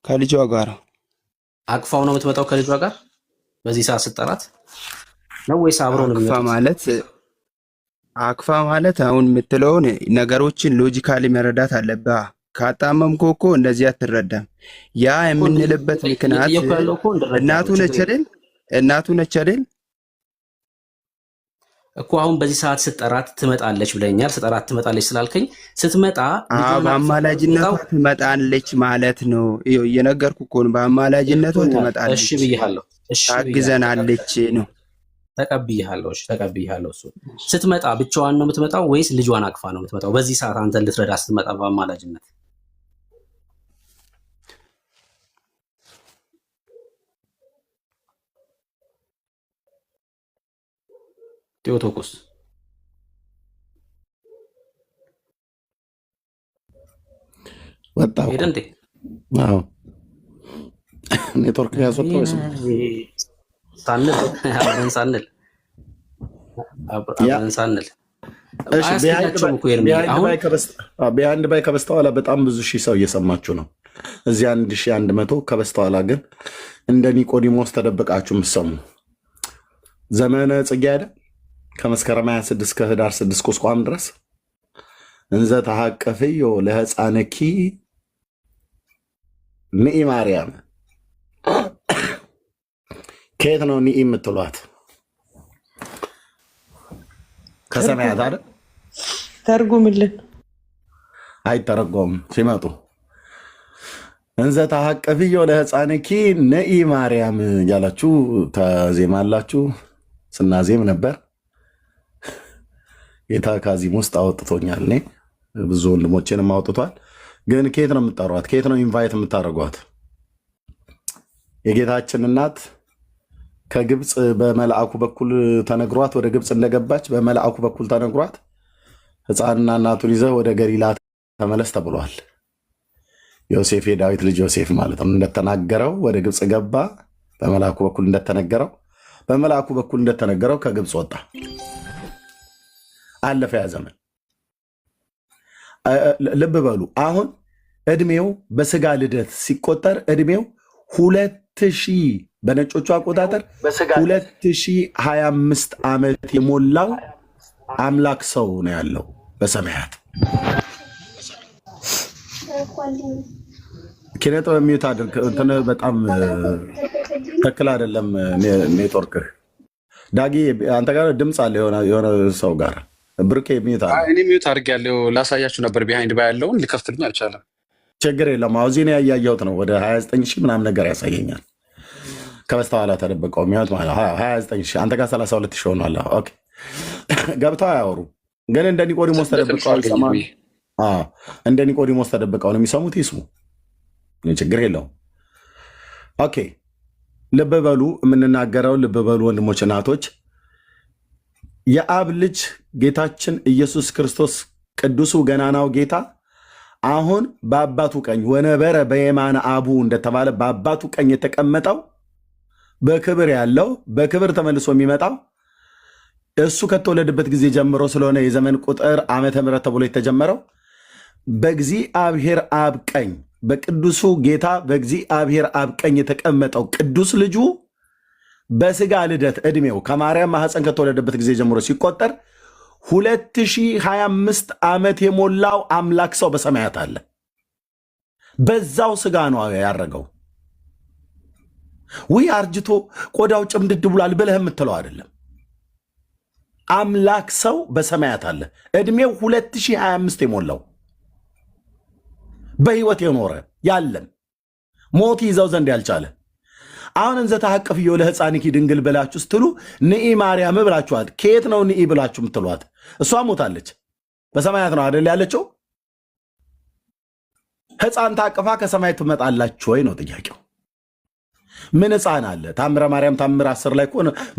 ከልጇ ጋር አቅፋው ነው የምትመጣው ከልጇ ጋር በዚህ ሰዓት ስትጠራት ነው ወይስ አብረው ነው የሚመጡት? አቅፋ ማለት አሁን የምትለውን ነገሮችን ሎጂካሊ መረዳት አለብህ። ካጣመምኩ እኮ እንደዚህ አትረዳም። ያ የምንልበት ምክንያት እናቱ ነች አይደል እኮ አሁን በዚህ ሰዓት ስትጠራት ትመጣለች ብለኛል። ስትጠራት ትመጣለች ስላልከኝ ስትመጣ በአማላጅነቷ ትመጣለች ማለት ነው። እየነገርኩ እኮ ነው። በአማላጅነቷ ትመጣለች። እሺ ብያለሁ። ታግዘናለች ነው። ተቀብያለሁ። እሱ ስትመጣ ብቻዋን ነው የምትመጣው ወይስ ልጇን አቅፋ ነው የምትመጣው? በዚህ ሰዓት አንተ ልትረዳ ስትመጣ በአማላጅነት ቴዎቶኮስ ወጣ ሄደ እንዴ? አዎ ኔትወርክ ያስወጣው ሳንል እሺ ቢሃይንድ ባይ ከበስተኋላ በጣም ብዙ ሺህ ሰው እየሰማችሁ ነው። እዚህ 1100 ከበስተኋላ ግን እንደ ኒቆዲሞስ ተደብቃችሁ የምትሰሙ ዘመነ ጽጌ አይደል? ከመስከረም 26 ከህዳር 6 ቁስቋም ድረስ እንዘ ተሐቀፍዮ ለሕፃንኪ ንኢ ማርያም። ከየት ነው ንኢ የምትሏት? ከሰማያት አይደል? ተርጉምልን። አይተረጎም። ሲመጡ እንዘ ተሐቀፍዮ ለሕፃንኪ ንኢ ማርያም እያላችሁ ተዜማላችሁ። ስናዜም ነበር። ጌታ ከዚህም ውስጥ አወጥቶኛል። እኔ ብዙ ወንድሞቼንም አውጥቷል። ግን ከየት ነው የምትጠሯት? ከየት ነው ኢንቫይት የምታደርጓት? የጌታችን እናት ከግብፅ በመልአኩ በኩል ተነግሯት ወደ ግብፅ እንደገባች በመልአኩ በኩል ተነግሯት ሕፃንና እናቱን ይዘህ ወደ ገሊላ ተመለስ ተብሏል። ዮሴፍ የዳዊት ልጅ ዮሴፍ ማለት ነው። እንደተናገረው ወደ ግብፅ ገባ። በመልአኩ በኩል እንደተነገረው ከግብፅ ወጣ። አለፈ ያ ዘመን። ልብ በሉ። አሁን እድሜው በስጋ ልደት ሲቆጠር እድሜው 2000 በነጮቹ አቆጣጠር 2025 ዓመት የሞላው አምላክ ሰው ነው ያለው በሰማያት። ኪነቶ የሚዩት አድርግ። እንትን በጣም ትክክል አይደለም ኔትወርክህ። ዳጊ አንተ ጋር ድምፅ አለ የሆነ ሰው ጋር ብሩኬ ሚዩት አለ። እኔ ሚዩት አድርጌያለሁ። ላሳያችሁ ነበር ቢሃይንድ ባይ ያለውን ሊከፍትልኝ አልቻለም። ችግር የለም። አውዚ ነው ያያየሁት ነው። ወደ 29 ሺህ ምናምን ነገር ያሳየኛል። ከበስተኋላ ተደብቀው ሚዩት ማለት 29 ሺህ አንተ ጋር 32 ሺህ ሆኗል። ኦኬ ገብተው አያወሩ ግን እንደ ኒቆዲሞስ ተደብቀው ይሰማሉ። እንደ ኒቆዲሞስ ተደብቀው ነው የሚሰሙት። ይስሙ፣ ችግር የለውም። ኦኬ ልብ በሉ፣ የምንናገረው ልብ በሉ ወንድሞች እናቶች። የአብ ልጅ ጌታችን ኢየሱስ ክርስቶስ ቅዱሱ ገናናው ጌታ አሁን በአባቱ ቀኝ ወነበረ በየማነ አቡ እንደተባለ በአባቱ ቀኝ የተቀመጠው በክብር ያለው በክብር ተመልሶ የሚመጣው እሱ ከተወለደበት ጊዜ ጀምሮ ስለሆነ የዘመን ቁጥር ዓመተ ምሕረት ተብሎ የተጀመረው በእግዚአብሔር አብ ቀኝ በቅዱሱ ጌታ በእግዚአብሔር አብ ቀኝ የተቀመጠው ቅዱስ ልጁ በስጋ ልደት ዕድሜው ከማርያም ማኅፀን ከተወለደበት ጊዜ ጀምሮ ሲቆጠር 2025 ዓመት የሞላው አምላክ ሰው በሰማያት አለ። በዛው ስጋ ነው ያረገው። ውይ አርጅቶ ቆዳው ጭምድድ ብሏል ብለህ የምትለው አይደለም። አምላክ ሰው በሰማያት አለ። ዕድሜው 2025 የሞላው በሕይወት የኖረ ያለን ሞት ይዘው ዘንድ ያልቻለ አሁን እንዘ ተሐቀፍዮ ለሕፃንኪ ድንግል ብላችሁ ስትሉ ንኢ ማርያም ብላችኋት። ከየት ነው ንኢ ብላችሁ የምትሏት? እሷ ሞታለች፣ በሰማያት ነው አይደል ያለችው። ሕፃን ታቅፋ ከሰማይ ትመጣላችሁ ወይ ነው ጥያቄው። ምን ሕፃን አለ? ታምረ ማርያም ታምር 10 ላይ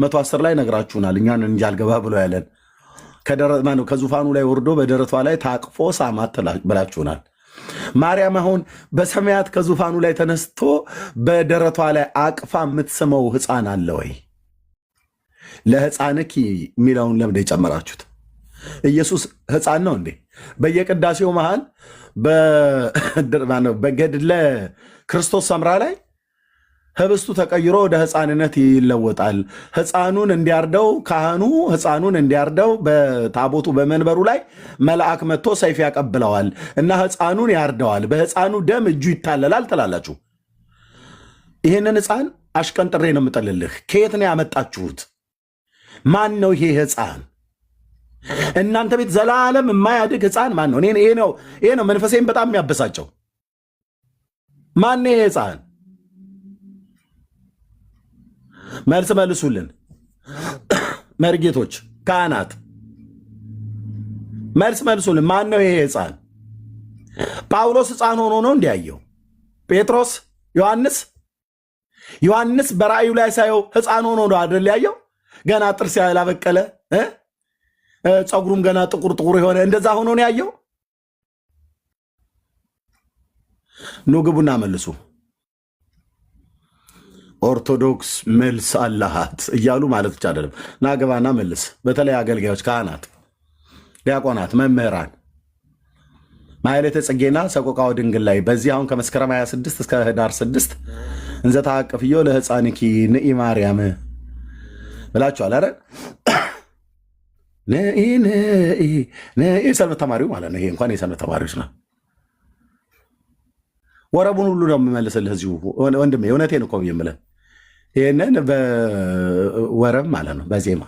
110 ላይ ነግራችሁናል። እኛን እንጂ አልገባ ብሎ ያለን ከዙፋኑ ላይ ወርዶ በደረቷ ላይ ታቅፎ ሳማት ብላችሁናል። ማርያም አሁን በሰማያት ከዙፋኑ ላይ ተነስቶ በደረቷ ላይ አቅፋ የምትስመው ሕፃን አለ ወይ? ለሕፃንኪ የሚለውን ለምደ የጨመራችሁት? ኢየሱስ ሕፃን ነው እንዴ? በየቅዳሴው መሃል በገድለ ክርስቶስ ሰምራ ላይ ህብስቱ ተቀይሮ ወደ ሕፃንነት ይለወጣል። ሕፃኑን እንዲያርደው ካህኑ ሕፃኑን እንዲያርደው በታቦቱ በመንበሩ ላይ መልአክ መጥቶ ሰይፍ ያቀብለዋል እና ሕፃኑን ያርደዋል። በሕፃኑ ደም እጁ ይታለላል ትላላችሁ። ይህንን ሕፃን አሽቀንጥሬ ነው የምጠልልህ። ከየት ነው ያመጣችሁት? ማን ነው ይሄ ሕፃን? እናንተ ቤት ዘላለም የማያድግ ሕፃን ማን ነው? ይሄ ነው መንፈሴን በጣም የሚያበሳጨው። ማን ነው ይሄ ሕፃን? መልስ መልሱልን። መርጌቶች፣ ካህናት መልስ መልሱልን። ማን ነው ይሄ ሕፃን? ጳውሎስ ሕፃን ሆኖ ነው እንዲያየው? ጴጥሮስ፣ ዮሐንስ በራእዩ ላይ ሳየው ሕፃን ሆኖ ነው አይደል ያየው? ገና ጥርስ ያላበቀለ ፀጉሩም ገና ጥቁር የሆነ እንደዛ ሆኖ ነው ያየው? ኑ ግቡና መልሱ። ኦርቶዶክስ መልስ አላሃት እያሉ ማለት ብቻ አይደለም። ናገባና መልስ። በተለይ አገልጋዮች፣ ካህናት፣ ዲያቆናት፣ መምህራን ማኅሌተ ጽጌና ሰቆቃወ ድንግል ላይ በዚህ አሁን ከመስከረም 26 እስከ ህዳር 6 እንዘ ተሐቅፍዮ ለሕፃንኪ ንኢ ማርያም ብላችኋል አይደል? የሰንበት ተማሪው ማለት ነው። ይሄ እንኳን የሰንበት ተማሪዎች ነው። ወረቡን ሁሉ ነው የምመልስልህ እዚሁ ወንድሜ፣ እውነቴን እኮ የምልህ ይህንን በወረብ ማለት ነው፣ በዜማ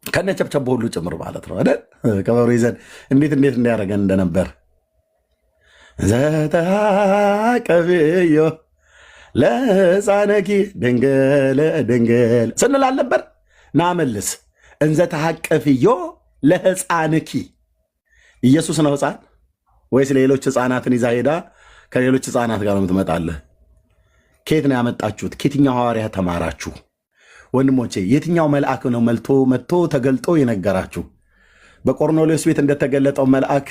ከነጨብጨቦ ሁሉ ጭምር ማለት ነው አይደል? ከበሮ ይዘን እንዴት እንዳያደረገን እንደነበር ዘተሐቅፍዮ ለሕፃንኪ ድንግል ስንል አልነበር? ናመልስ እንዘ ተሐቅፍዮ ለሕፃንኪ። ኢየሱስ ነው ሕፃን ወይስ ሌሎች ሕፃናትን ይዛ ሄዳ ከሌሎች ሕፃናት ጋር ነው የምትመጣለህ? ከየት ነው ያመጣችሁት? ከየትኛው ሐዋርያ ተማራችሁ? ወንድሞቼ የትኛው መልአክ ነው መጥቶ ተገልጦ የነገራችሁ? በቆርኔሌዎስ ቤት እንደተገለጠው መልአክ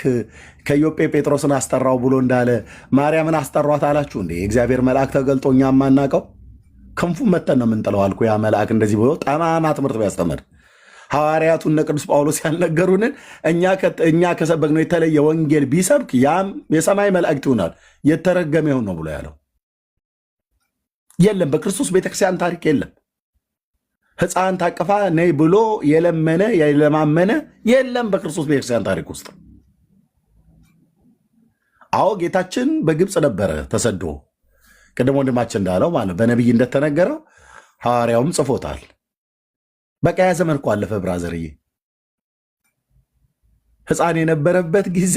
ከኢዮጴ ጴጥሮስን አስጠራው ብሎ እንዳለ ማርያምን አስጠሯት አላችሁ እንዴ? የእግዚአብሔር መልአክ ተገልጦ እኛ የማናውቀው ክንፉ መተን ነው የምንጥለው አልኩ። ያ መልአክ እንደዚህ ብሎ ጠማማ ትምህርት ቢያስተምር ሐዋርያቱ እነ ቅዱስ ጳውሎስ ያልነገሩንን እኛ ከሰበክነው የተለየ ወንጌል ቢሰብክ ያም የሰማይ መላእክት ይሆናል፣ የተረገመ ይሁን ነው ብሎ ያለው። የለም በክርስቶስ ቤተክርስቲያን ታሪክ የለም። ሕፃን ታቅፋ ነይ ብሎ የለመነ የለማመነ የለም በክርስቶስ ቤተክርስቲያን ታሪክ ውስጥ። አዎ ጌታችን በግብፅ ነበረ ተሰዶ፣ ቅድም ወንድማችን እንዳለው ማለት በነቢይ እንደተነገረው ሐዋርያውም ጽፎታል። በቃ ያ ዘመን እኮ አለፈ ብራዘርዬ። ሕፃን የነበረበት ጊዜ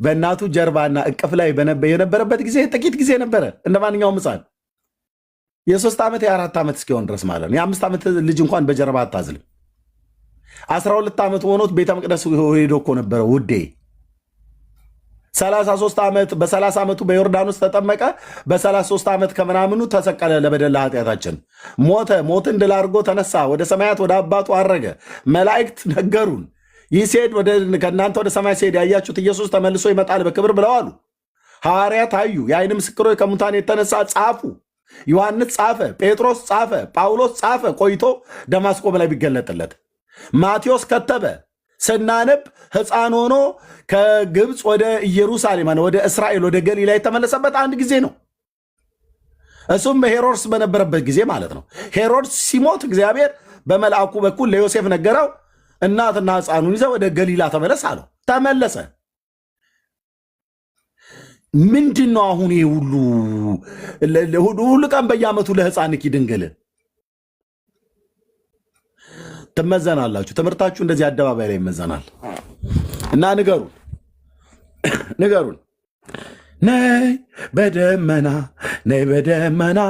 በእናቱ ጀርባና እቅፍ ላይ የነበረበት ጊዜ ጥቂት ጊዜ ነበረ። እንደ ማንኛውም ሕፃን የ3 ዓመት የ4 ዓመት እስኪሆን ድረስ ማለት ነው። የ5 ዓመት ልጅ እንኳን በጀርባ አታዝልም። 12 ዓመት ሆኖት ቤተ መቅደስ ሄዶ እኮ ነበረ ውዴ። 33 ዓመት በ30 ዓመቱ በዮርዳኖስ ተጠመቀ። በ33 ዓመት ከምናምኑ ተሰቀለ ለበደል ኃጢአታችን። ሞትን ድል አድርጎ ተነሳ። ወደ ሰማያት ወደ አባቱ አረገ። መላእክት ነገሩን ይህ ሲሄድ ከእናንተ ወደ ሰማይ ሲሄድ ያያችሁት ኢየሱስ ተመልሶ ይመጣል በክብር ብለው አሉ። ሐዋርያት አዩ። የዓይን ምስክሮች ከሙታን የተነሳ ጻፉ። ዮሐንስ ጻፈ፣ ጴጥሮስ ጻፈ፣ ጳውሎስ ጻፈ። ቆይቶ ደማስቆ ላይ ቢገለጥለት ማቴዎስ ከተበ። ስናነብ ሕፃን ሆኖ ከግብፅ ወደ ኢየሩሳሌም ወደ እስራኤል ወደ ገሊላ የተመለሰበት አንድ ጊዜ ነው። እሱም ሄሮድስ በነበረበት ጊዜ ማለት ነው። ሄሮድስ ሲሞት እግዚአብሔር በመልአኩ በኩል ለዮሴፍ ነገረው። እናትና ሕፃኑን ይዘው ወደ ገሊላ ተመለስ አለው። ተመለሰ። ምንድን ነው አሁን ይህ ሁሉ ቀን በየዓመቱ ለሕፃንኪ ድንግል ትመዘናላችሁ? ትምህርታችሁ እንደዚህ አደባባይ ላይ ይመዘናል። እና ንገሩን ነይ በደመና ነይ በደመና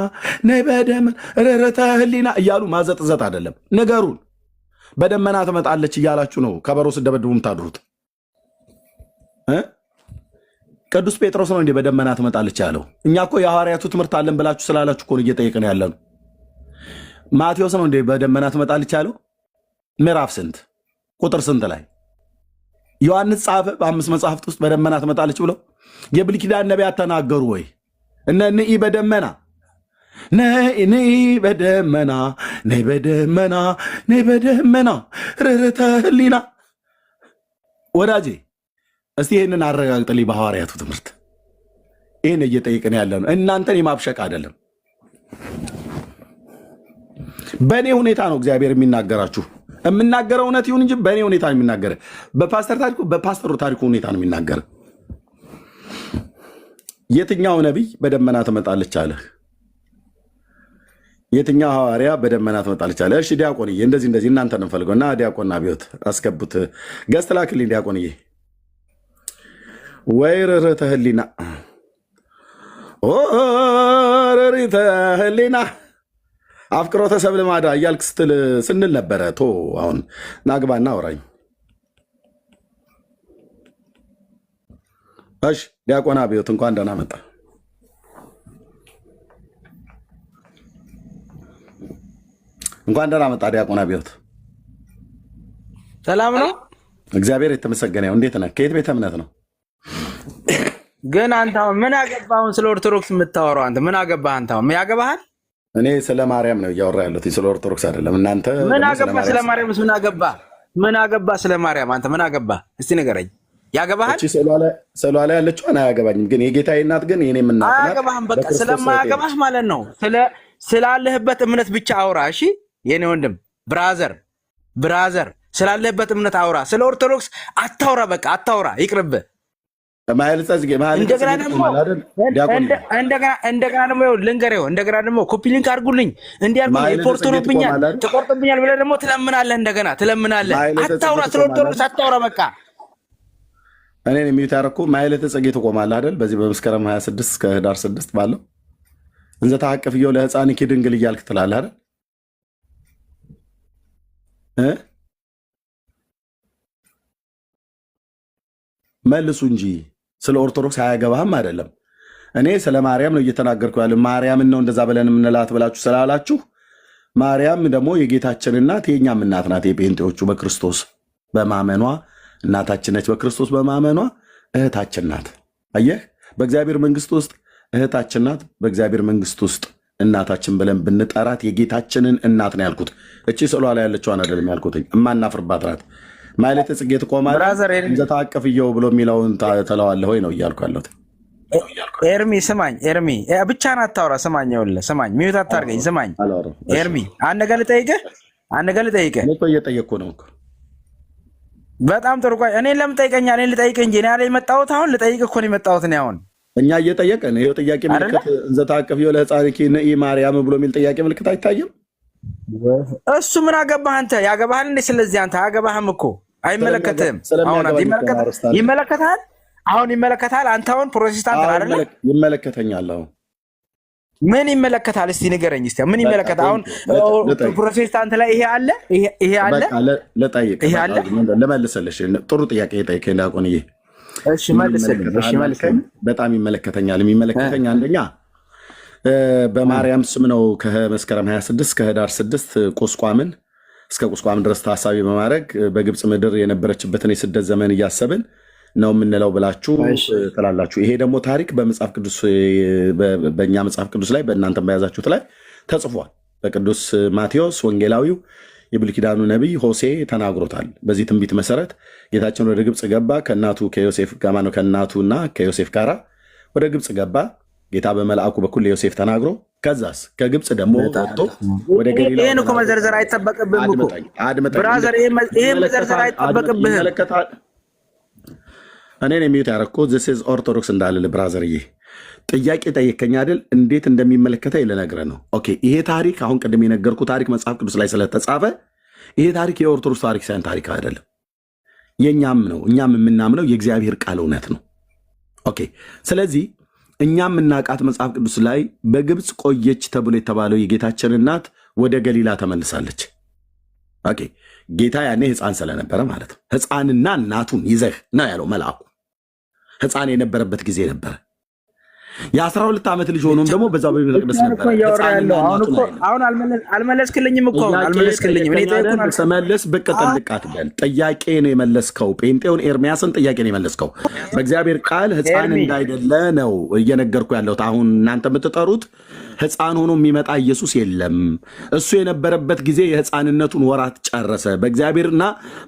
ነይ በደመና ርኅረተ ሕሊና እያሉ ማዘጥዘጥ አይደለም። ንገሩን። በደመና ትመጣለች እያላችሁ ነው ከበሮ ስደበድቡ የምታድሩት። ቅዱስ ጴጥሮስ ነው እንዲህ በደመና ትመጣለች ያለው። እኛ እኮ የሐዋርያቱ ትምህርት አለን ብላችሁ ስላላችሁ እኮ ነው እየጠየቅን ያለን። ማቴዎስ ነው እንዲህ በደመና ትመጣለች ያለው። ምዕራፍ ስንት ቁጥር ስንት ላይ? ዮሐንስ ጻፈ በ5 መጽሐፍት ውስጥ በደመና ትመጣለች ብለው? የብሉይ ኪዳን ነቢያት ተናገሩ ወይ? እነ ንኢ በደመና ነይ በደመና ነይ በደመና ነይ በደመና ርኅረተ ሕሊና። ወዳጄ እስቲ ይህንን አረጋግጥልኝ በሐዋርያቱ ትምህርት። ይህን እየጠየቅን ያለ ነው፣ እናንተን የማብሸቅ አይደለም። በእኔ ሁኔታ ነው እግዚአብሔር የሚናገራችሁ። የምናገረው እውነት ይሁን እንጂ በእኔ ሁኔታ ነው የሚናገረ። በፓስተሩ ታሪኩ ሁኔታ ነው የሚናገረ። የትኛው ነቢይ በደመና ትመጣለች አለ? የትኛው ሐዋርያ በደመና ትመጣለች አለ? እሺ ዲያቆንዬ፣ እንደዚህ እናንተ ነው ፈልገው እና ዲያቆንና ቢዮት አስገቡት። ገዝት ላክልኝ ዲያቆንዬ። ወይ ርርተ ህሊና ርሪተ ህሊና አፍቅሮተ ሰብለ ማዳ እያልክ ስንል ነበረ። ቶ አሁን ናግባና አውራኝ። እሺ ዲያቆን አብዮት እንኳን ደህና መጣ። እንኳን ደህና መጣ ዲያቆን አብዮት። ሰላም ነው? እግዚአብሔር የተመሰገነ ይሁን። እንዴት ነህ? ከየት ቤተ እምነት ነው? ግን አንተ አሁን ምን አገባህ? አሁን ስለ ኦርቶዶክስ የምታወራው አንተ ምን አገባህ? አንተ አሁን ያገባሃል? እኔ ስለ ማርያም ነው እያወራ ያለሁት፣ ስለ ኦርቶዶክስ አይደለም። እናንተ ምን አገባህ? ስለ ማርያም ምን አገባህ? ምን አገባህ? ስለ ማርያም አንተ ምን አገባህ? እስቲ ንገረኝ። ያገባሃል? እቺ ስለ ላይ ያለችው አያገባኝም፣ ግን የጌታዬ እናት ግን የኔም እናት ናት። አያገባህም። በቃ ስለማያገባህ ማለት ነው። ስላለህበት እምነት ብቻ አውራ። እሺ የኔ ወንድም ብራዘር ስላለህበት እምነት አውራ። ስለ ኦርቶዶክስ አታውራ። በቃ አታውራ፣ ይቅርብህ። እንደገና ደግሞ ልንገርህ፣ እንደገና ደግሞ ኮፒ ሊንክ አድርጉልኝ እንዲያልኩ ሪፖርት ሆኖብኛል፣ ተቆርጥብኛል ብለህ ደግሞ ትለምናለህ። እንደገና ትለምናለህ። አታውራ፣ ስለ ኦርቶዶክስ አታውራ። በቃ እኔን የሚዩት ያደረኩ ማይለተ ጽጌ ትቆማለህ አይደል? በዚህ በመስከረም 26 እስከ ህዳር 6 ባለው እንዘ ተሐቅፍየው ለሕፃንኪ ድንግል እያልክ ትላለህ አይደል? መልሱ እንጂ ስለ ኦርቶዶክስ አያገባህም አይደለም። እኔ ስለ ማርያም ነው እየተናገርኩ ያለ። ማርያምን ነው እንደዛ ብለን የምንላት ብላችሁ ስላላችሁ፣ ማርያም ደግሞ የጌታችን እናት የእኛም እናት ናት። የጴንጤዎቹ በክርስቶስ በማመኗ እናታችን ነች። በክርስቶስ በማመኗ እህታችን ናት። አየህ፣ በእግዚአብሔር መንግስት ውስጥ እህታችን ናት። በእግዚአብሔር መንግስት ውስጥ እናታችን ብለን ብንጠራት የጌታችንን እናት ነው ያልኩት። እቺ ስዕሏ ላይ ያለችዋን አይደለም ያልኩት። እማናፍርባት ናት። ማይለተ ጽጌ ትቆማለህ እንዘ ተሐቅፍየው ብሎ የሚለውን ተለዋለህ ወይ ነው እያልኩ ያለሁት። ኤርሚ ስማኝ፣ ኤርሚ ብቻህን አታውራ። ስማኝ፣ ይኸውልህ ስማኝ፣ ሚዩት አታርገኝ። ስማኝ ኤርሚ፣ አንድ ነገር ልጠይቅህ። እኮ እየጠየቅኩ ነው እኮ። በጣም ጥሩ። ቆይ እኔን ለምን ጠይቀኛል? እኔን ልጠይቅህ እንጂ እኔ ያለ የመጣሁት አሁን ልጠይቅህ እኮ ነው የመጣሁት እኔ አሁን። እኛ እየጠየቅን ይኸው ጥያቄ ምልክት እንዘ ተሐቅፍየው ለሕፃንኪ ንኢ ማርያም ብሎ የሚል ጥያቄ ምልክት አይታይም? እሱ ምን አገባህ አንተ? ያገባሃል እንዴ? ስለዚህ አንተ አገባህም እኮ አይመለከትህም። አሁን ይመለከታል። አሁን ይመለከታል። አንተ አሁን ፕሮቴስታንት አይደለ? ይመለከተኛል። አሁን ምን ይመለከታል? እስቲ ንገረኝ። እስቲ ምን ይመለከታል? አሁን ፕሮቴስታንት ላይ ይሄ አለ፣ ይሄ አለ። ለጠይቅ ይሄ አለ። ለመልሰልሽ ጥሩ ጥያቄ ጠይቀኝ ዲያቆንዬ። እሺ መልስልኝ። እሺ መልስልኝ። በጣም ይመለከተኛል። የሚመለከተኝ አንደኛ በማርያም ስም ነው። ከመስከረም 26 ከህዳር 6 ቁስቋምን እስከ ቁስቋም ድረስ ታሳቢ በማድረግ በግብፅ ምድር የነበረችበትን የስደት ዘመን እያሰብን ነው የምንለው ብላችሁ ትላላችሁ። ይሄ ደግሞ ታሪክ በመጽሐፍ ቅዱስ በእኛ መጽሐፍ ቅዱስ ላይ በእናንተ በያዛችሁት ላይ ተጽፏል። በቅዱስ ማቴዎስ ወንጌላዊው የብሉይ ኪዳኑ ነቢይ ሆሴ ተናግሮታል። በዚህ ትንቢት መሰረት ጌታችን ወደ ግብፅ ገባ። ከእናቱና ከዮሴፍ ጋር ወደ ግብፅ ገባ። ጌታ በመልአኩ በኩል ለዮሴፍ ተናግሮ ከዛስ ከግብፅ ደግሞ ወጥቶ ወደ ገሊላ። ይሄን እኮ መዘርዘር አይጠበቅብህም እኮ ብራዘር፣ ይሄን መዘርዘር አይጠበቅብህም። እኔን የሚዩት ያደረኩት ዚስ ኢዝ ኦርቶዶክስ እንዳልል ብራዘርዬ፣ ጥያቄ ጠየከኝ አይደል? እንዴት እንደሚመለከተኝ ልነግርህ ነው። ኦኬ፣ ይሄ ታሪክ አሁን ቅድም የነገርኩህ ታሪክ መጽሐፍ ቅዱስ ላይ ስለተጻፈ ይሄ ታሪክ የኦርቶዶክስ ታሪክ ሳይሆን ታሪክ አይደለም፣ የእኛም ነው። እኛም የምናምነው የእግዚአብሔር ቃል እውነት ነው። ኦኬ፣ ስለዚህ እኛ የምናውቃት መጽሐፍ ቅዱስ ላይ በግብፅ ቆየች ተብሎ የተባለው የጌታችን እናት ወደ ገሊላ ተመልሳለች። ኦኬ፣ ጌታ ያኔ ሕፃን ስለነበረ ማለት ነው። ሕፃንና እናቱን ይዘህ ነው ያለው መልአኩ። ሕፃን የነበረበት ጊዜ ነበረ። የ12 ዓመት ልጅ ሆኖም ደግሞ በዛ በቤተ መቅደስ ነበረ። አሁን አልመለስክልኝም እኮ አልመለስክልኝም። ተመለስ፣ ብቅ ጥልቅ አትበል። ጥያቄ ነው የመለስከው። ጴንጤውን ኤርሚያስን ጥያቄ ነው የመለስከው። በእግዚአብሔር ቃል ሕፃን እንዳይደለ ነው እየነገርኩ ያለሁት። አሁን እናንተ የምትጠሩት ሕፃን ሆኖ የሚመጣ ኢየሱስ የለም። እሱ የነበረበት ጊዜ የሕፃንነቱን ወራት ጨረሰ። በእግዚአብሔርና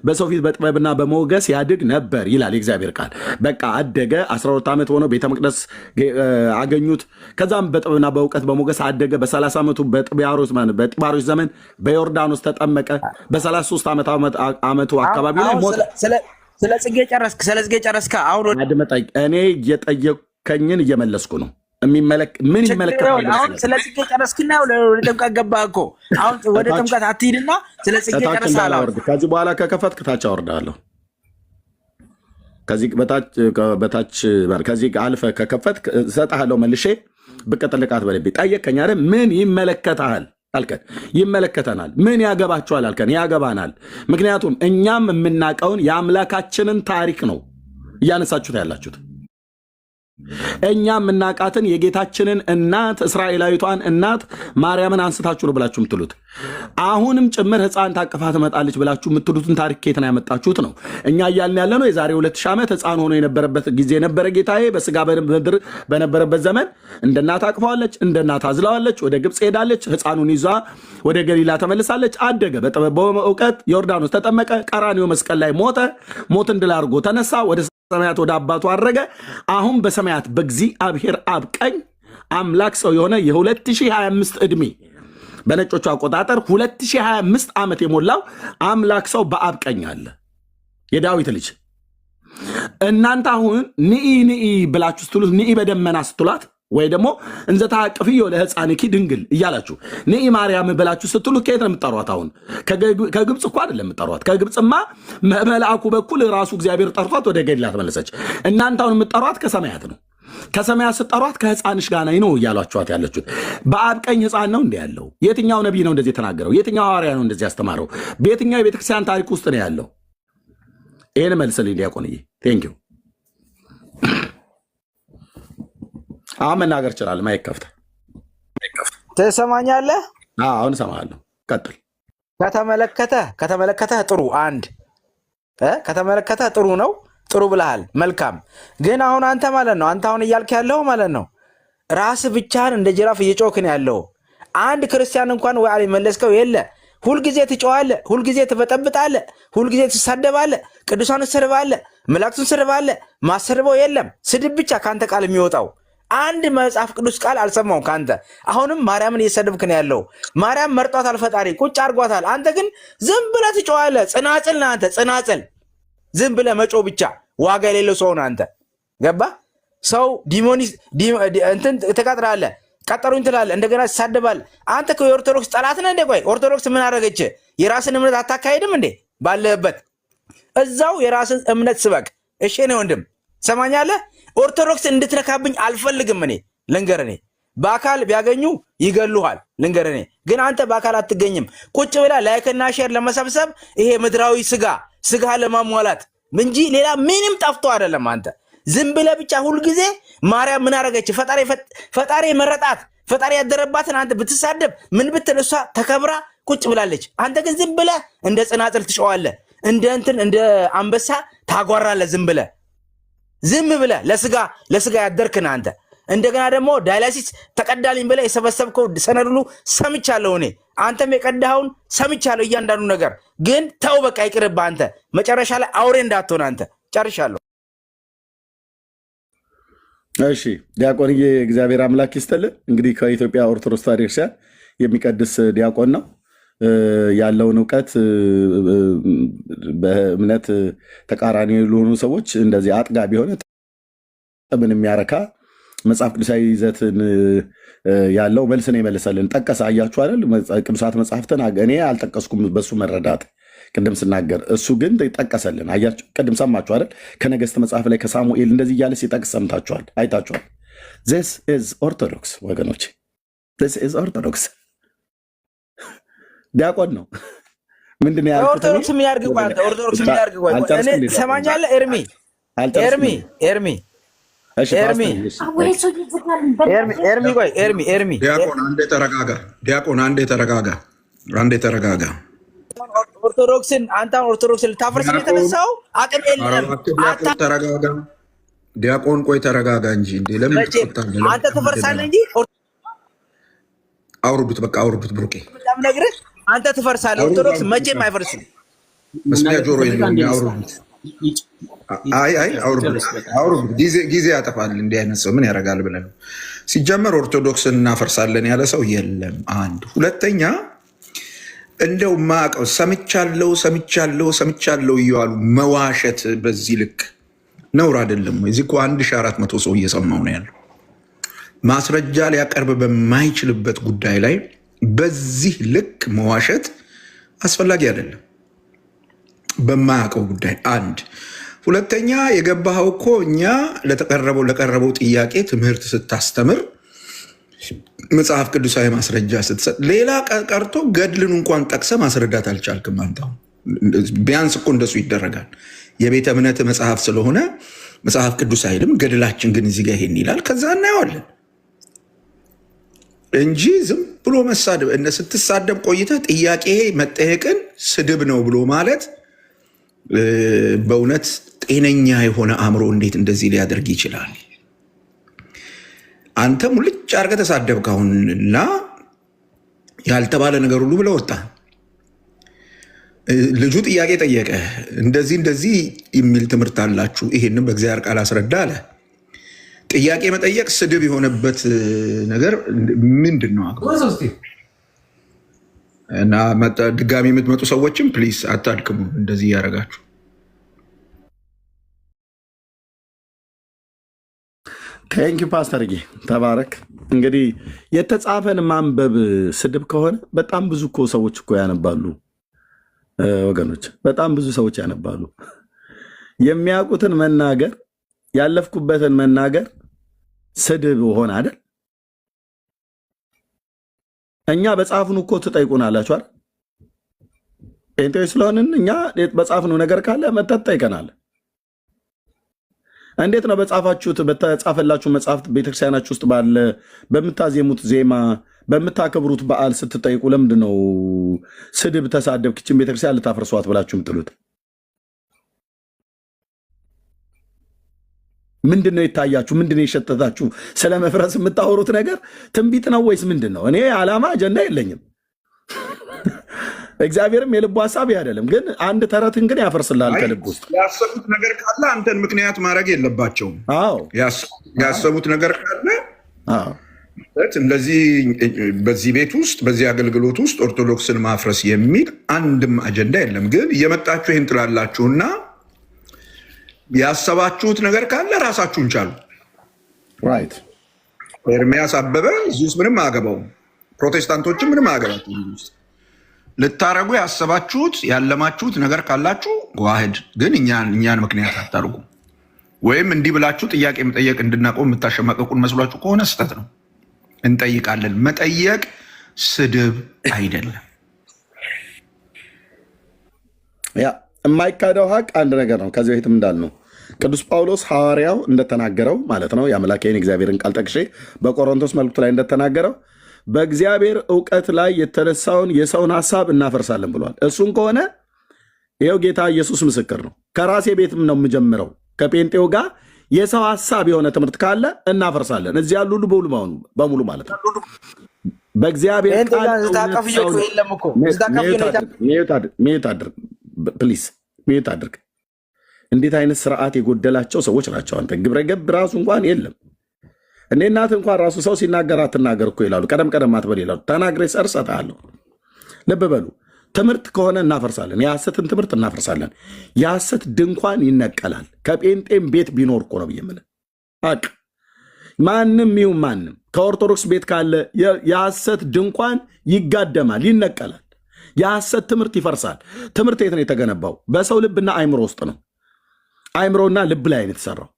በሰው ፊት በጥበብና በሞገስ ያድግ ነበር ይላል የእግዚአብሔር ቃል። በቃ አደገ። 12 ዓመት ሆነው ቤተ መቅደስ አገኙት። ከዛም በጥበብና በእውቀት በሞገስ አደገ። በ30 ዓመቱ በጢባሪዎስ ዘመን በዮርዳኖስ ተጠመቀ። በ33 ዓመቱ አካባቢ ላይ ሞተ። ስለ ጽጌ ጨረስክ? አሁን አድመጠኝ። እኔ እየጠየቀኝን እየመለስኩ ነው። ምን ይመለከታል? አሁን ስለ ጽጌ ጨረስክና ወደ ጥምቀት ገባህ እኮ። አሁን ወደ ጥምቀት አትሂድና ስለ ጽጌ ጨረስሃል። ከዚህ በኋላ ከከፈትክ ታች አወርዳለሁ። ከዚህ በታች ከዚህ አልፈህ ከከፈትክ እሰጥሃለሁ መልሼ። ብቅ ጥልቃት በልቤ ጠየቀኝ አይደል? ምን ይመለከታል አልከን። ይመለከተናል። ምን ያገባችኋል አልከን። ያገባናል። ምክንያቱም እኛም የምናውቀውን የአምላካችንን ታሪክ ነው እያነሳችሁት ያላችሁት። እኛ የምናውቃትን የጌታችንን እናት እስራኤላዊቷን እናት ማርያምን አንስታችሁ ነው ብላችሁ የምትሉት። አሁንም ጭምር ሕፃን ታቅፋ ትመጣለች ብላችሁ የምትሉትን ታሪክ ከየት ነው ያመጣችሁት ነው። እኛ እያልን ያለ ነው የዛሬ 2000 ዓመት ሕፃን ሆኖ የነበረበት ጊዜ ነበረ። ጌታዬ በስጋ በምድር በነበረበት ዘመን እንደ እናት አቅፋዋለች፣ እንደ እናት አዝለዋለች። ወደ ግብፅ ሄዳለች። ሕፃኑን ይዛ ወደ ገሊላ ተመልሳለች። አደገ። በጥበብ በእውቀት ዮርዳኖስ ተጠመቀ። ቀራንዮ መስቀል ላይ ሞተ። ሞትን ድል አድርጎ ተነሳ። ወደ ሰማያት ወደ አባቱ አረገ። አሁን በሰማያት በእግዚአብሔር አብ ቀኝ አምላክ ሰው የሆነ የ2025 ዕድሜ በነጮቹ አቆጣጠር 2025 ዓመት የሞላው አምላክ ሰው በአብ ቀኝ አለ። የዳዊት ልጅ እናንተ አሁን ንኢ ብላችሁ ስትሉት ንኢ በደመና ስትሏት ወይ ደግሞ እንዘ ተሐቅፍዮ ለሕፃንኪ ድንግል እያላችሁ ንኢ ማርያም ብላችሁ ስትሉ ከየት ነው የምትጠሯት? አሁን ከግብፅ እኮ አይደለም የምትጠሯት። ከግብፅማ መልአኩ በኩል ራሱ እግዚአብሔር ጠርቷት ወደ ገሊላ ተመለሰች። እናንተ አሁን የምትጠሯት ከሰማያት ነው። ከሰማያት ስትጠሯት ከሕፃንሽ ጋር ነው እያሏችኋት ያለችሁት። በአብ ቀኝ ሕፃን ነው እንደ ያለው። የትኛው ነቢይ ነው እንደዚህ የተናገረው? የትኛው ሐዋርያ ነው እንደዚህ ያስተማረው? በየትኛው የቤተክርስቲያን ታሪክ ውስጥ ነው ያለው? ይህን መልስልኝ ዲያቆንዬ። ቴንክ ዩ። አሁን መናገር ይችላል። ማይክ ከፍተህ ትሰማኛለህ? አሁን እሰማሃለሁ። ቀጥል። ከተመለከተህ ጥሩ ከተመለከተህ ጥሩ ነው። ጥሩ ብለሃል። መልካም። ግን አሁን አንተ ማለት ነው አንተ አሁን እያልክ ያለው ማለት ነው ራስህ ብቻህን እንደ ጅራፍ እየጮክን ያለው። አንድ ክርስቲያን እንኳን ወይ አልመለስከው የለ። ሁልጊዜ ትጮኻለህ፣ ሁልጊዜ ትበጠብጣለህ፣ ሁልጊዜ ትሳደባለህ፣ ቅዱሳን ትሰድባለህ፣ መላእክቱን ትሰድባለህ። ማሰድበው የለም። ስድብ ብቻ ከአንተ ቃል የሚወጣው አንድ መጽሐፍ ቅዱስ ቃል አልሰማውም ካንተ። አሁንም ማርያምን እየሰደብክ ነው ያለው። ማርያም መርጧታል፣ ፈጣሪ ቁጭ አድርጓታል። አንተ ግን ዝም ብለህ ትጮኻለህ። ጽናጽል ነህ አንተ፣ ጽናጽል። ዝም ብለህ መጮህ ብቻ ዋጋ የሌለው ሰው ነህ አንተ። ገባህ? ሰው እንትን ትቀጥራለህ፣ ቀጠሩኝ ትላለህ፣ እንደገና ትሳደባለህ። አንተ እኮ የኦርቶዶክስ ጠላት ነህ እንዴ? ቆይ ኦርቶዶክስ ምን አደረገች? የራስን እምነት አታካሄድም እንዴ? ባለህበት እዛው የራስን እምነት ስበክ። እሺ ነው ወንድም፣ ሰማኛለህ? ኦርቶዶክስ እንድትነካብኝ አልፈልግም። እኔ ልንገርህ፣ በአካል ቢያገኙ ይገሉሃል። ልንገርህ፣ ግን አንተ በአካል አትገኝም። ቁጭ ብላ ላይክና ሼር ለመሰብሰብ ይሄ ምድራዊ ስጋ ለማሟላት እንጂ ሌላ ምንም ጠፍቶ አይደለም። አንተ ዝም ብለህ ብቻ ሁልጊዜ ማርያም ምን አደረገች? ፈጣሪ መረጣት፣ ፈጣሪ ያደረባትን አንተ ብትሳደብ ምን ብትል እሷ ተከብራ ቁጭ ብላለች። አንተ ግን ዝም ብለህ እንደ ጽናጽል ትጮኻለህ፣ እንደ አንበሳ ታጓራለህ። ዝም ብለህ ለስጋ ያደርክን አንተ። እንደገና ደግሞ ዳያሊሲስ ተቀዳልኝ ብለህ የሰበሰብከው ሰነድ ሁሉ ሰምቻለሁ እኔ። አንተም የቀዳኸውን ሰምቻለሁ እያንዳንዱ ነገር። ግን ተው በቃ ይቅርብህ አንተ። መጨረሻ ላይ አውሬ እንዳትሆን አንተ። ጨርሻለሁ። እሺ ዲያቆንዬ፣ እግዚአብሔር አምላክ ይስጥልን። እንግዲህ ከኢትዮጵያ ኦርቶዶክስ ተዋሕዶ ቤተክርስቲያን የሚቀድስ ዲያቆን ነው። ያለውን እውቀት በእምነት ተቃራኒ ለሆኑ ሰዎች እንደዚህ አጥጋቢ የሆነ ምን የሚያረካ መጽሐፍ ቅዱሳዊ ይዘትን ያለው መልስን የመለሰልን። ጠቀሰ። አያችሁ አይደል? ቅዱሳት መጽሐፍትን እኔ አልጠቀስኩም በሱ መረዳት ቅድም ስናገር፣ እሱ ግን ጠቀሰልን። አያችሁ? ቅድም ሰማችሁ አይደል? ከነገሥት መጽሐፍ ላይ ከሳሙኤል እንደዚህ እያለ ሲጠቅስ ሰምታችኋል፣ አይታችኋል። ዚስ ኢዝ ኦርቶዶክስ ወገኖች፣ ዚስ ኢዝ ኦርቶዶክስ። ዲያቆን ነው። ምንድን ነው ኦርቶዶክስ የሚያርግ ቋንቋ? ኦርቶዶክስ የሚያርግ ቋንቋ እኔ ሰማኛለህ። ኤርሚ ዲያቆን አንዴ ተረጋጋ። ኦርቶዶክስን አንተ ኦርቶዶክስን ልታፈርስ ነው የተነሳው? አቅም የለም። ተረጋጋ ዲያቆን፣ ቆይ ተረጋጋ እንጂ ለምን አንተ ትፈርሳለህ እንጂ አውርዱት፣ በቃ አውርዱት። ብሩኬ በጣም ነግርህ አንተ ትፈርሳለህ። ኦርቶዶክስ መቼም አይፈርስም። መስሚያ ጆሮ የለውም። አውርዱት። አይ አውርዱት፣ አውርዱት። ጊዜ ያጠፋል። እንዲህ አይነት ሰው ምን ያደርጋል ብለን ነው። ሲጀመር ኦርቶዶክስን እናፈርሳለን ያለ ሰው የለም። አንድ ሁለተኛ እንደው ማቀው ሰምቻለሁ እያሉ መዋሸት በዚህ ልክ ነውር አይደለም ወይ? እዚህ እኮ 1400 ሰው እየሰማው ነው ያለው። ማስረጃ ሊያቀርብ በማይችልበት ጉዳይ ላይ በዚህ ልክ መዋሸት አስፈላጊ አይደለም፣ በማያውቀው ጉዳይ። አንድ ሁለተኛ የገባኸው እኮ እኛ ለቀረበው ጥያቄ ትምህርት ስታስተምር መጽሐፍ ቅዱሳዊ ማስረጃ ስትሰጥ፣ ሌላ ቀርቶ ገድልን እንኳን ጠቅሰ ማስረዳት አልቻልክም አንተ። ቢያንስ እኮ እንደሱ ይደረጋል። የቤተ እምነት መጽሐፍ ስለሆነ መጽሐፍ ቅዱስ አይልም፣ ገድላችን ግን እዚህ ጋር ይሄን ይላል፣ ከዛ እናየዋለን እንጂ ዝም ብሎ መሳደብ። ስትሳደብ ቆይተህ ጥያቄ መጠየቅን ስድብ ነው ብሎ ማለት በእውነት ጤነኛ የሆነ አእምሮ እንዴት እንደዚህ ሊያደርግ ይችላል? አንተ ሙልጭ አድርገህ ተሳደብክ አሁንና ያልተባለ ነገር ሁሉ ብለህ ወጣ። ልጁ ጥያቄ ጠየቀ፣ እንደዚህ የሚል ትምህርት አላችሁ፣ ይሄንም በእግዚአብሔር ቃል አስረዳ አለ። ጥያቄ መጠየቅ ስድብ የሆነበት ነገር ምንድን ነው? እና ድጋሚ የምትመጡ ሰዎችም ፕሊስ አታድክሙ እንደዚህ እያደረጋችሁ። ቴንኪው ፓስተር ጌ ተባረክ። እንግዲህ የተጻፈን ማንበብ ስድብ ከሆነ በጣም ብዙ እኮ ሰዎች እኮ ያነባሉ ወገኖች፣ በጣም ብዙ ሰዎች ያነባሉ። የሚያውቁትን መናገር፣ ያለፍኩበትን መናገር ስድብ ሆነ አይደል? እኛ በጻፍኑ እኮ ትጠይቁን አላችሁ አይደል? ጴንጤዎች ስለሆንን እኛ በጻፍኑ ነገር ካለ መተት ጠይቀናል። እንዴት ነው በጻፋችሁት በተጻፈላችሁ መጽሐፍት ቤተክርስቲያናችሁ ውስጥ ባለ በምታዜሙት ዜማ በምታከብሩት በዓል ስትጠይቁ ለምንድን ነው ስድብ ተሳደብክ ይህችን ቤተክርስቲያን ልታፈርሷት ብላችሁ ምትሉት? ምንድን ነው የታያችሁ? ምንድን ነው የሸተታችሁ? ስለ መፍረስ የምታወሩት ነገር ትንቢት ነው ወይስ ምንድን ነው? እኔ ዓላማ አጀንዳ የለኝም። እግዚአብሔርም የልቡ ሀሳብ አይደለም። ግን አንድ ተረትን ግን ያፈርስልሃል ከልብ ውስጥ። ያሰቡት ነገር ካለ አንተን ምክንያት ማድረግ የለባቸውም። ያሰቡት ነገር ካለ እንደዚህ በዚህ ቤት ውስጥ በዚህ አገልግሎት ውስጥ ኦርቶዶክስን ማፍረስ የሚል አንድም አጀንዳ የለም። ግን እየመጣችሁ ይህን ትላላችሁና ያሰባችሁት ነገር ካለ ራሳችሁን ቻሉ። ኤርሚያስ አበበ እዚህ ውስጥ ምንም አያገባውም። ፕሮቴስታንቶችም ምንም አያገባችሁ ውስጥ ልታረጉ ያሰባችሁት ያለማችሁት ነገር ካላችሁ ዋህድ። ግን እኛን ምክንያት አታርጉ። ወይም እንዲህ ብላችሁ ጥያቄ መጠየቅ እንድናቆም የምታሸማቀቁን መስሏችሁ ከሆነ ስህተት ነው። እንጠይቃለን። መጠየቅ ስድብ አይደለም። ያ የማይካደው ሀቅ አንድ ነገር ነው። ከዚህ በፊትም እንዳልነው ቅዱስ ጳውሎስ ሐዋርያው እንደተናገረው ማለት ነው የአምላኬን እግዚአብሔርን ቃል ጠቅሼ በቆሮንቶስ መልእክቱ ላይ እንደተናገረው በእግዚአብሔር እውቀት ላይ የተነሳውን የሰውን ሀሳብ እናፈርሳለን ብሏል። እሱን ከሆነ ይኸው ጌታ ኢየሱስ ምስክር ነው። ከራሴ ቤትም ነው የምጀምረው። ከጴንጤው ጋር የሰው ሀሳብ የሆነ ትምህርት ካለ እናፈርሳለን። እዚህ ያሉ ሁሉ በሙሉ ማለት ነው በእግዚአብሔር ቃል ሚዩት አድርግ። እንዴት አይነት ስርዓት የጎደላቸው ሰዎች ናቸው። አንተ ግብረ ገብ ራሱ እንኳን የለም። እኔ እናት እንኳን ራሱ ሰው ሲናገር አትናገር እኮ ይላሉ። ቀደም አትበል ይላሉ። ተናግሬ ሰርሰታለሁ። ልብ በሉ። ትምህርት ከሆነ እናፈርሳለን። የሐሰትን ትምህርት እናፈርሳለን። የሐሰት ድንኳን ይነቀላል። ከጴንጤም ቤት ቢኖር እኮ ነው ብዬ የምልህ። ማንም ይሁን ማንም ከኦርቶዶክስ ቤት ካለ የሐሰት ድንኳን ይጋደማል፣ ይነቀላል። የሐሰት ትምህርት ይፈርሳል። ትምህርት የት ነው የተገነባው? በሰው ልብና አይምሮ ውስጥ ነው። አይምሮና ልብ ላይ ነው የተሰራው።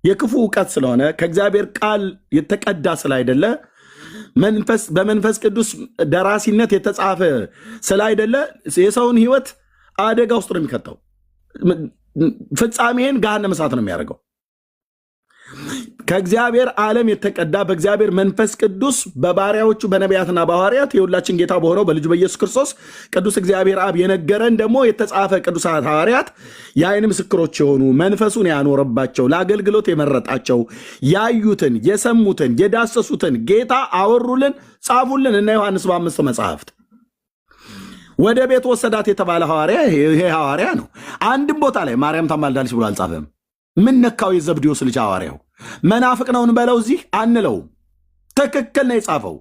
የክፉ እውቀት ስለሆነ ከእግዚአብሔር ቃል የተቀዳ ስላይደለ በመንፈስ ቅዱስ ደራሲነት የተጻፈ ስላይደለ የሰውን ሕይወት አደጋ ውስጥ ነው የሚከተው። ፍጻሜን ገሃነመ እሳት ነው የሚያደርገው። ከእግዚአብሔር ዓለም የተቀዳ በእግዚአብሔር መንፈስ ቅዱስ በባሪያዎቹ በነቢያትና በሐዋርያት የሁላችን ጌታ በሆነው በልጁ በኢየሱስ ክርስቶስ ቅዱስ እግዚአብሔር አብ የነገረን ደግሞ የተጻፈ ቅዱሳት ሐዋርያት የዓይን ምስክሮች የሆኑ መንፈሱን ያኖረባቸው ለአገልግሎት የመረጣቸው ያዩትን የሰሙትን የዳሰሱትን ጌታ አወሩልን ጻፉልን እና ዮሐንስ በ5 መጽሐፍት ወደ ቤት ወሰዳት የተባለ ሐዋርያ ይሄ ሐዋርያ ነው። አንድም ቦታ ላይ ማርያም ታማልዳለች ብሎ አልጻፈም። ምን ነካው? የዘብዴዎስ ልጅ ሐዋርያው መናፍቅ ነውን በለው እዚህ አንለውም። ትክክል ነው የጻፈው።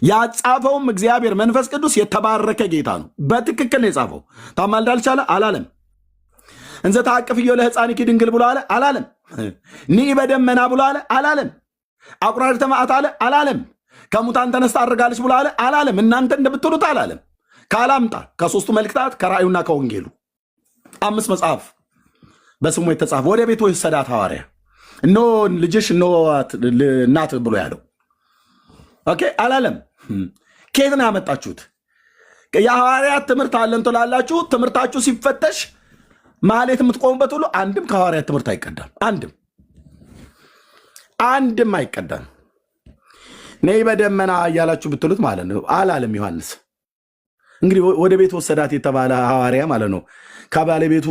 ያጻፈውም እግዚአብሔር መንፈስ ቅዱስ የተባረከ ጌታ ነው። በትክክል ነው የጻፈው። ታማልዳለች አለ አላለም? እንዘ ተአቅፍዮ ለሕፃንኪ ድንግል ብሎ አለ አላለም? ንኢ በደመና ብሎ አለ አላለም? አቁራሪተ መዓት አለ አላለም? ከሙታን ተነስታ አድርጋለች ብሎ አለ አላለም? እናንተ እንደምትሉት አላለም። ካላምጣ ከሶስቱ መልእክታት ከራእዩና ከወንጌሉ 5 መጽሐፍ በስሙ የተጻፈ ወደ ቤት ወሰዳት ሐዋርያ እኖ ልጅሽ እኖ እናት ብሎ ያለው ኦኬ አላለም። ከየት ነው ያመጣችሁት? የሐዋርያት ትምህርት አለን ትላላችሁ። ትምህርታችሁ ሲፈተሽ ማህሌት የምትቆሙበት ሁሉ አንድም ከሐዋርያት ትምህርት አይቀዳም። አንድም አይቀዳም። ነይ በደመና እያላችሁ ብትሉት ማለት ነው አላለም ዮሐንስ። እንግዲህ ወደ ቤት ወሰዳት የተባለ ሐዋርያ ማለት ነው ከባለቤቱ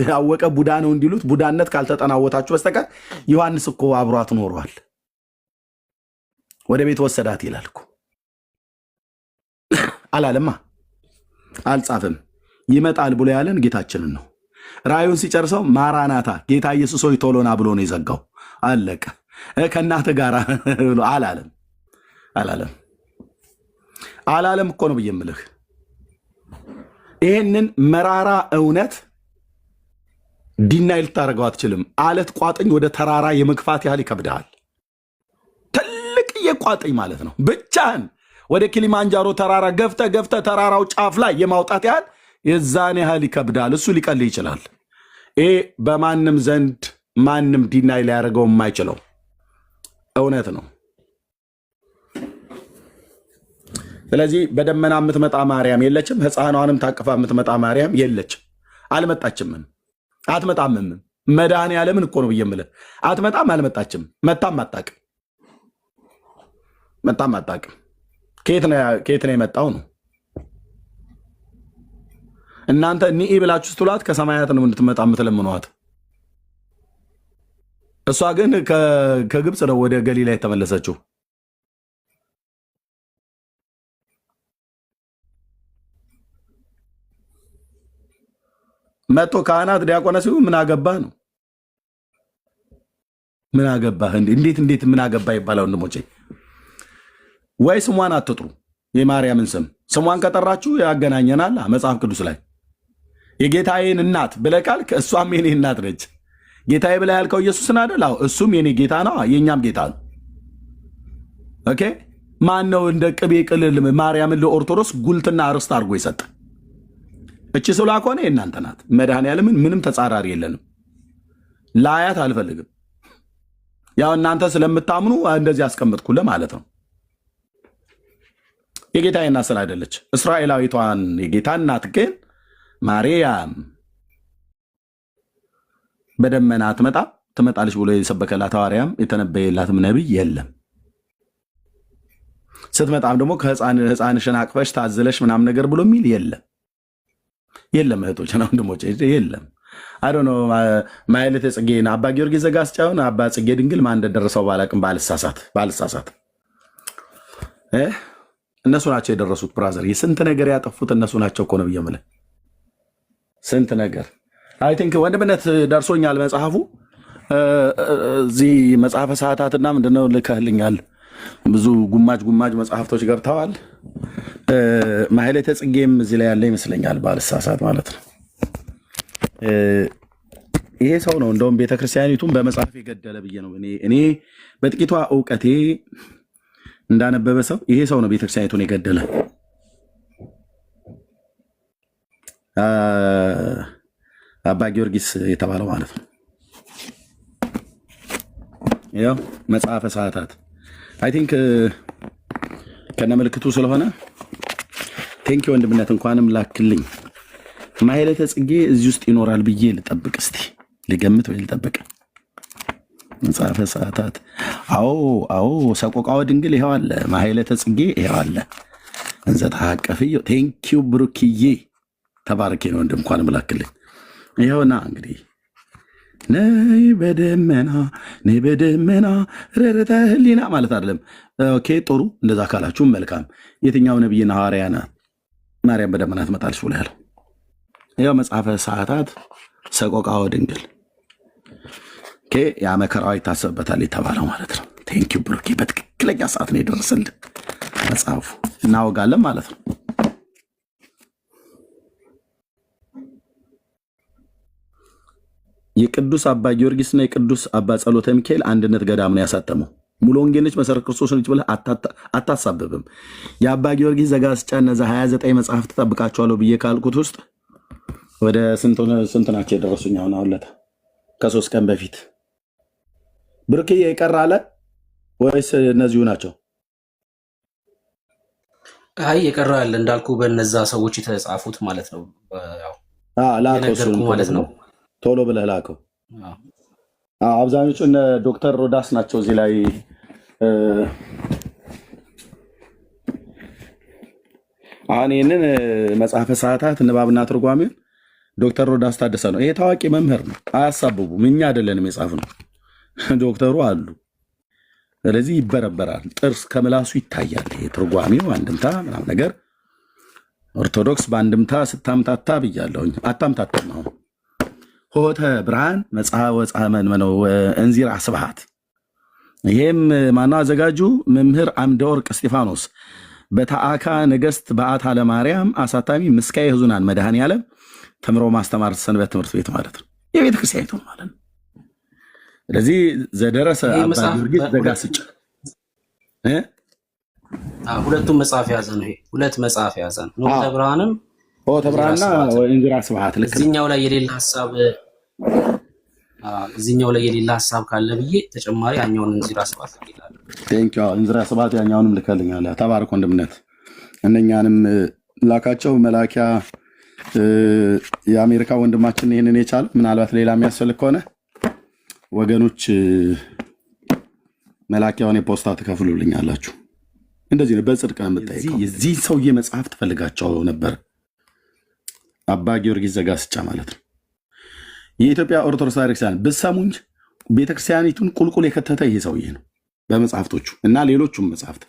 ያወቀ ቡዳ ነው እንዲሉት ቡዳነት ካልተጠናወታችሁ በስተቀር ዮሐንስ እኮ አብሯት ኖሯል። ወደ ቤት ወሰዳት ይላል እኮ አላለማ፣ አልጻፍም። ይመጣል ብሎ ያለን ጌታችንን ነው። ራእዩን ሲጨርሰው ማራናታ ጌታ ኢየሱስ ሆይ ቶሎና ብሎ ነው የዘጋው። አለቀ። ከእናትህ ጋር ብሎ አላለም እኮ ነው ብዬ የምልህ። ይህንን መራራ እውነት ዲናይ ልታደርገው አትችልም። አለት ቋጥኝ ወደ ተራራ የመግፋት ያህል ይከብድሃል። ትልቅዬ ቋጥኝ ማለት ነው። ብቻህን ወደ ኪሊማንጃሮ ተራራ ገፍተ ተራራው ጫፍ ላይ የማውጣት ያህል የዛን ያህል ይከብዳል። እሱ ሊቀልህ ይችላል። ይሄ በማንም ዘንድ ማንም ዲናይ ሊያደርገው የማይችለው እውነት ነው። ስለዚህ በደመና የምትመጣ ማርያም የለችም። ሕፃኗንም ታቅፋ የምትመጣ ማርያም የለችም። አልመጣችምም፣ አትመጣምም። መድኃኔዓለምን እኮ ነው ብዬ የምልህ። አትመጣም፣ አልመጣችም፣ መታም አታውቅም። ከየት ነው የመጣው ነው? እናንተ ኒኢ ብላችሁ ስትሏት ከሰማያት ነው እንድትመጣ የምትለምኗት። እሷ ግን ከግብፅ ነው ወደ ገሊላ የተመለሰችው። መጥቶ ካህናት ዲያቆነ ሲሉ ምን አገባህ ነው? ምን አገባህ? እንዴት ምን አገባህ ይባላል? ወንድሞቼ ወይ ስሟን አትጥሩ። የማርያምን ስሟን ከጠራችሁ ያገናኘናል። መጽሐፍ ቅዱስ ላይ የጌታዬን እናት ብለህ ካልክ እሷም የኔ እናት ነች። ጌታዬ ብለህ ያልከው ኢየሱስን አይደል? አዎ እሱም የኔ ጌታ ነው፣ የእኛም ጌታ ነው። ኦኬ ማን ነው እንደ ቅቤ ቅልል ማርያምን ለኦርቶዶክስ ጉልትና ርስት አድርጎ ይሰጥ? እቺ ስላ ከሆነ የእናንተ ናት። መድኃኔዓለምን ምንም ተጻራሪ የለንም። ላያት አልፈልግም። ያው እናንተ ስለምታምኑ እንደዚህ አስቀምጥኩልህ ማለት ነው። የጌታዬ እናት ስለ አይደለች እስራኤላዊቷን የጌታ እናት ግን ማርያም በደመና ትመጣለች ብሎ የሰበከላት ሐዋርያም የተነበየላትም ነቢይ የለም። ስትመጣም ደግሞ ከሕፃንሽን አቅፈሽ ታዝለሽ ምናምን ነገር ብሎ የሚል የለም። እህቶች ነው ወንድሞች የለም። አይ ዶንት ኖ ማይለተ ጽጌና አባ ጊዮርጊስ ዘጋስጫውን አባ ጽጌ ድንግል ማን እንደደረሰው ባላቅም ባልሳሳት እነሱ ናቸው የደረሱት። ብራዘር የስንት ነገር ያጠፉት እነሱ ናቸው እኮ ነው ብየምልህ። ስንት ነገር አይ ቲንክ ወንድምነት ደርሶኛል መጽሐፉ እዚህ መጽሐፈ ሰዓታትና ምንድነው ልከህልኛል። ብዙ ጉማጅ መጽሐፍቶች ገብተዋል። ማህሌተ ጽጌም እዚህ ላይ ያለ ይመስለኛል ባልሳሳት ማለት ነው። ይሄ ሰው ነው እንደውም ቤተክርስቲያኒቱን በመጽሐፍ የገደለ ብዬ ነው እኔ በጥቂቷ እውቀቴ እንዳነበበ ሰው ይሄ ሰው ነው ቤተክርስቲያኒቱን የገደለ። አባ ጊዮርጊስ የተባለው ማለት ነው። ያው መጽሐፈ ሰዓታት አይ ቲንክ ከነ ምልክቱ ስለሆነ ቴንኪ ወንድምነት እንኳንም ላክልኝ። ማህሌተ ጽጌ እዚህ ውስጥ ይኖራል ብዬ ልጠብቅ፣ እስቲ ልገምት ወይ ልጠብቅ። መጽሐፈ ሰዓታት። አዎ ሰቆቃወ ድንግል ይኸው አለ። ማሕሌተ ጽጌ ይኸው አለ። እንዘ ተሐቀፍዮ ቴንኪው ብሩክዬ ተባረኬ ነው ወንድም እንኳን ምላክልኝ። ይኸውና እንግዲህ ነይ በደመና ረረተ ህሊና ማለት አይደለም። ኦኬ ጥሩ፣ እንደዛ ካላችሁ መልካም። የትኛው ነቢይና ሐዋርያና ማርያም በደመና ትመጣለች ብሎ ያለው? ይኸው መጽሐፈ ሰዓታት ሰቆቃወ ድንግል ያ መከራዋ ይታሰብበታል የተባለው ማለት ነው። ቴንኪው ብሩኬ፣ በትክክለኛ ሰዓት ነው የደረሰልን መጽሐፉ። እናወጋለን ማለት ነው። የቅዱስ አባ ጊዮርጊስና የቅዱስ አባ ጸሎተ ሚካኤል አንድነት ገዳም ነው ያሳተመው። ሙሉ ወንጌልነች መሰረት ክርስቶስ ነች ብለህ አታሳብብም። የአባ ጊዮርጊስ ዘጋስጫ እነዛ 29 መጽሐፍ ተጠብቃቸዋለሁ ብዬ ካልኩት ውስጥ ወደ ስንት ናቸው የደረሱኝ? አሁን ከ3 ቀን በፊት ብሩክዬ ይቀር አለ ወይስ እነዚሁ ናቸው? አይ የቀረ ያለ እንዳልኩ በነዛ ሰዎች የተጻፉት ማለት ነው። ላከው ማለት ነው። ቶሎ ብለህ ላከው። አብዛኞቹ እነ ዶክተር ሮዳስ ናቸው እዚህ ላይ አሁን ይህንን መጽሐፈ ሰዓታት ንባብና ትርጓሜውን ዶክተር ሮዳስ ታደሰ ነው። ይሄ ታዋቂ መምህር ነው። አያሳብቡም። እኛ አይደለንም የጻፍነው፣ ዶክተሩ አሉ። ስለዚህ ይበረበራል። ጥርስ ከምላሱ ይታያል። ይሄ ትርጓሜው አንድምታ ምናምን ነገር ኦርቶዶክስ በአንድምታ ስታምታታ ብያለሁኝ። አታምታታም። አሁን ሆተ ብርሃን መጽሐወ እንዚራ ስብሐት። ይሄም ማነው አዘጋጁ? መምህር አምደ ወርቅ እስጢፋኖስ በተአካ ነገሥት በዓታ ለማርያም አሳታሚ ምስካየ ሕዙናን መድኃኔዓለም ተምሮ ማስተማር ሰንበት ትምህርት ቤት ማለት ነው። የቤተ ክርስቲያኒቱ ማለት ነው። ስለዚህ ዘደረሰ አባ ጊዮርጊስ ዘጋስጫ ሁለቱም መጽሐፍ የያዘ ነው። ይሄ ሁለት መጽሐፍ የያዘ ነው። ሆተ ብርሃንም ብርሃንና እንዚራ ስብሐት። ልክ እዚህኛው ላይ የሌላ ሐሳብ ካለ ብዬ ተጨማሪ ያኛውን እንዚራ ስብሐት ይላል። ቴንኪው እንዚራ ስብሐት ያኛውንም ልከልኛለህ። ተባረክ ወንድምነት። እነኛንም ላካቸው መላኪያ የአሜሪካ ወንድማችን ይህንን የቻለ ምናልባት ሌላ የሚያስፈልግ ከሆነ ወገኖች መላኪያውን የፖስታ ትከፍሉልኛላችሁ። እንደዚህ ነው በጽድቅ ነው የምጠይቀው። የዚህ ሰውዬ መጽሐፍ ትፈልጋቸው ነበር። አባ ጊዮርጊስ ዘጋስጫ ማለት ነው። የኢትዮጵያ ኦርቶዶክስ ቤተክርስቲያን ብትሰሙኝ ቤተክርስቲያኒቱን ቁልቁል የከተተ ይሄ ሰውዬ ነው በመጽሐፍቶቹ እና ሌሎቹም መጽሐፍት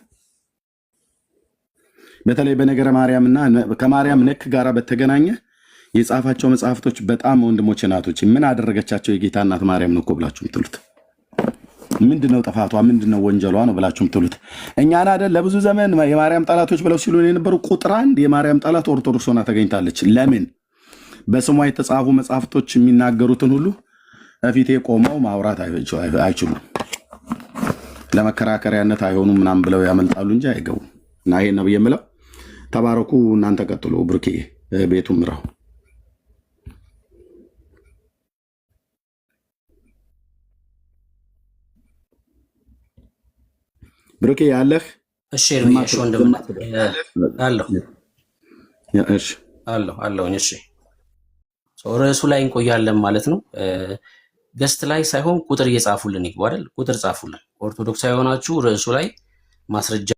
በተለይ በነገረ ማርያምና ከማርያም ነክ ጋር በተገናኘ የጻፋቸው መጽሐፍቶች በጣም ወንድሞች እናቶች፣ ምን አደረገቻቸው የጌታ እናት ማርያም ነው እኮ ብላችሁ ምትሉት ምንድነው? ጥፋቷ ምንድነው? ወንጀሏ ነው ብላችሁ ምትሉት እኛን አይደል? ለብዙ ዘመን የማርያም ጠላቶች ብለው ሲሉ የነበሩ ቁጥር 1 የማርያም ጠላት ኦርቶዶክስ ሆና ተገኝታለች። ለምን? በስሟ የተጻፉ መጽሐፍቶች የሚናገሩትን ሁሉ በፊቴ ቆመው ማውራት አይችሉም። ለመከራከሪያነት አይሆኑም ምናምን ብለው ያመልጣሉ እንጂ አይገቡም። እና ይሄን ነው የምለው። ተባረኩ። እናንተ ቀጥሎ። ብሩኬ ቤቱ ምራው። ብሩኬ ያለህ? እሺ እርምያሽ ወንድምነት አለሁ። እሺ ርዕሱ ላይ እንቆያለን ማለት ነው። ገስት ላይ ሳይሆን ቁጥር እየጻፉልን ይግቡ አይደል? ቁጥር ጻፉልን። ኦርቶዶክሳዊ የሆናችሁ ርዕሱ ላይ ማስረጃ